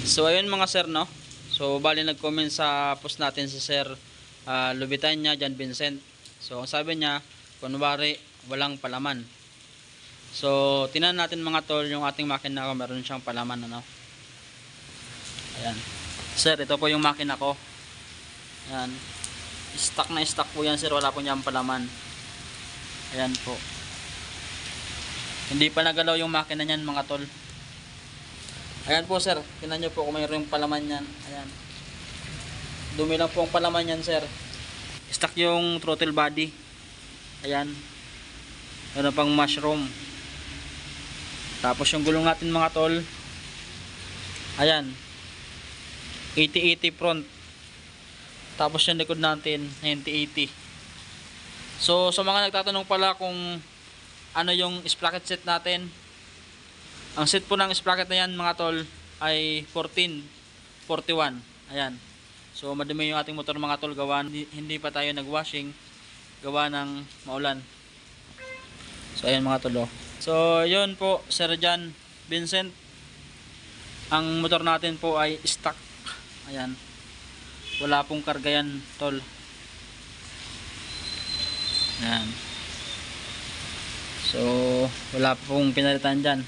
So ayun mga sir, no. So bali nag-comment sa post natin si Sir Lubitanya John Vincent. So ang sabi niya, kunwari walang palaman. So tingnan natin mga tol yung ating makina ko, meron siyang palaman, ano. Ayan. Sir, ito po yung makina ko. Ayan. Stock na stock po yan sir, wala po niyang palaman. Ayan po. Hindi pa nagalaw yung makina niyan mga tol. Ayan po sir, tingnan nyo po kung mayroon yung palaman yan. Ayan. Dumi lang po ang palaman yan sir. Stock yung throttle body. Ayan. Meron pang mushroom. Tapos yung gulong natin mga tol. Ayan. 80-80 front. Tapos yung likod natin 90-80. So sa mga nagtatanong pala kung ano yung sprocket set natin, ang set po ng sprocket na yan mga tol ay 1441. Ayan. So madumi yung ating motor mga tol, gawa hindi pa tayo nag-washing, gawa ng maulan. So ayan mga tol, oh. So yun po Sir John Vincent, ang motor natin po ay stock. Ayan. Wala pong karga yan tol. Ayan. So wala pong pinalitan dyan.